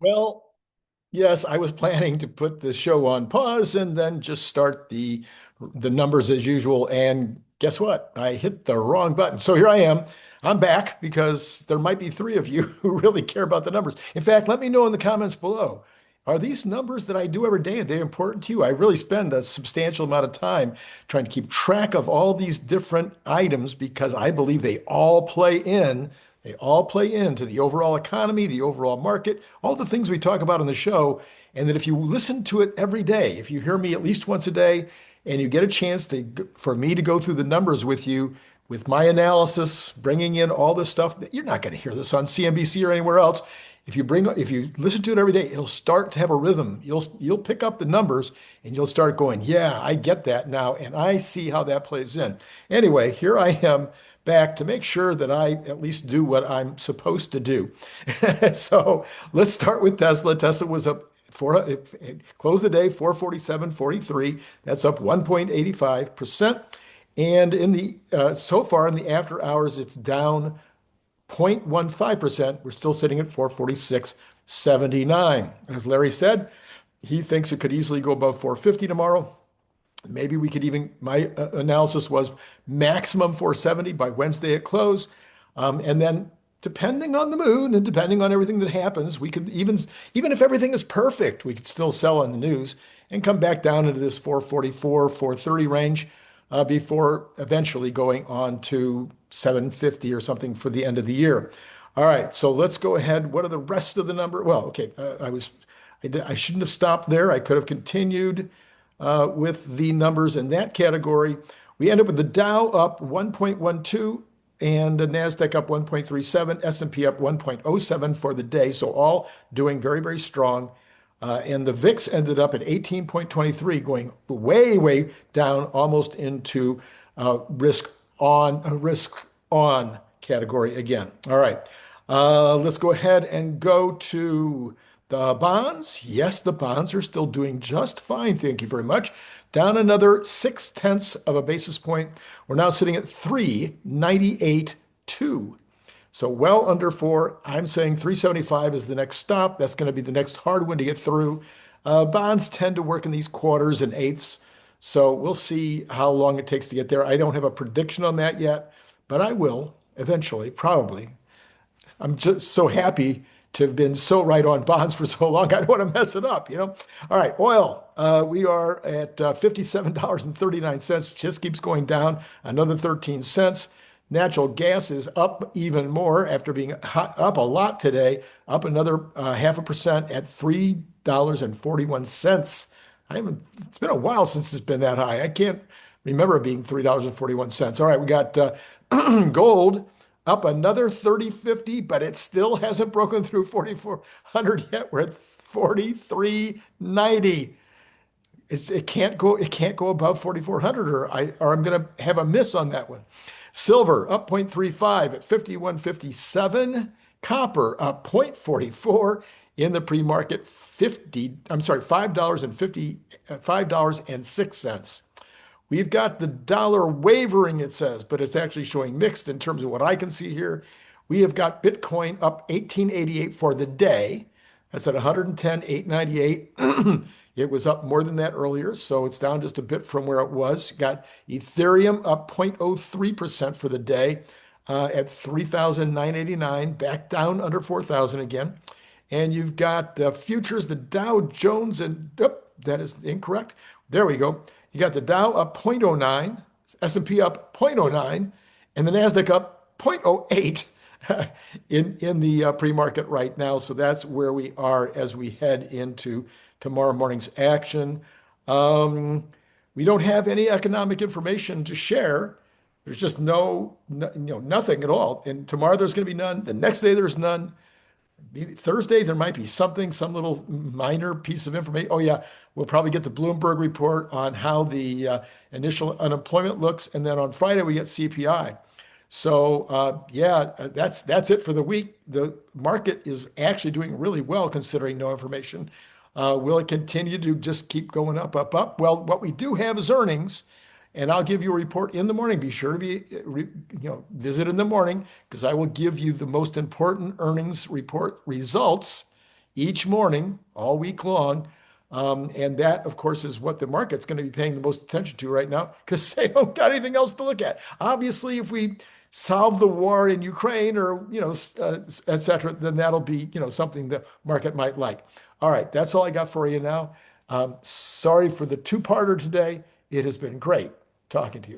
Well, yes, I was planning to put the show on pause and then just start the numbers as usual. And guess what? I hit the wrong button. So here I am. I'm back because there might be three of you who really care about the numbers. In fact, let me know in the comments below. Are these numbers that I do every day, are they important to you? I really spend a substantial amount of time trying to keep track of all these different items because I believe they all play into the overall economy, the overall market, all the things we talk about on the show. And that if you listen to it every day, if you hear me at least once a day, and you get a chance for me to go through the numbers with you, with my analysis, bringing in all this stuff that you're not going to hear this on CNBC or anywhere else. If you listen to it every day, it'll start to have a rhythm. You'll pick up the numbers and you'll start going, yeah, I get that now, and I see how that plays in. Anyway, here I am back to make sure that I at least do what I'm supposed to do. So let's start with Tesla. Tesla was up it closed the day 447.43. That's up 1.85%. And so far in the after hours, it's down 0.15%. We're still sitting at 446.79. As Larry said, he thinks it could easily go above 450 tomorrow. Maybe we could even, my analysis was maximum 470 by Wednesday at close. And then depending on the mood and depending on everything that happens, we could even if everything is perfect, we could still sell on the news and come back down into this 444, 430 range before eventually going on to 750 or something for the end of the year. All right, so let's go ahead. What are the rest of the number? Well, okay, I shouldn't have stopped there. I could have continued with the numbers in that category. We end up with the Dow up 1.12 and the NASDAQ up 1.37, S&P up 1.07 for the day. So all doing very, very strong. And the VIX ended up at 18.23, going way, way down almost into risk on category again. All right. Let's go ahead and go to the bonds. Yes, the bonds are still doing just fine. Thank you very much. Down another 0.6 of a basis point. We're now sitting at 398.2. So well under 4. I'm saying 375 is the next stop. That's going to be the next hard one to get through. Bonds tend to work in these quarters and eighths. So we'll see how long it takes to get there. I don't have a prediction on that yet, but I will eventually, probably. I'm just so happy to have been so right on bonds for so long. I don't want to mess it up, you know? All right, oil. We are at $57.39. Just keeps going down another 13 cents. Natural gas is up even more after being up a lot today, up another 0.5% at $3.41. It's been a while since it's been that high. I can't remember it being $3.41. All right, we got gold up another 30.50, but it still hasn't broken through 4,400 yet. We're at 43.90. It can't go above 4,400 or I'm going to have a miss on that one. Silver up 0.35 at 51.57. Copper up 0.44 in the pre-market $5.06. We've got the dollar wavering, it says, but it's actually showing mixed in terms of what I can see here. We have got Bitcoin up 1888 for the day. That's at 110,898. It was up more than that earlier, so it's down just a bit from where it was. Got Ethereum up 0.03% for the day at 3,989, back down under 4,000 again. And you've got futures, the Dow Jones, and that is incorrect. There we go. You got the Dow up 0.09, S&P up 0.09, and the NASDAQ up 0.08 in the pre-market right now. So that's where we are as we head into tomorrow morning's action. We don't have any economic information to share. There's just nothing at all. And tomorrow there's going to be none. The next day there's none. Maybe Thursday there might be some little minor piece of information. Oh yeah, we'll probably get the Bloomberg report on how the initial unemployment looks, and then on Friday we get CPI. So yeah, that's it for the week. The market is actually doing really well considering no information. Will it continue to just keep going up, up, up? Well, what we do have is earnings. And I'll give you a report in the morning. Be sure to visit in the morning because I will give you the most important earnings report results each morning, all week long. And that, of course, is what the market's going to be paying the most attention to right now because they don't got anything else to look at. Obviously, if we solve the war in Ukraine or, et cetera, then that'll be, something the market might like. All right, that's all I got for you now. Sorry for the two-parter today. It has been great talking to you.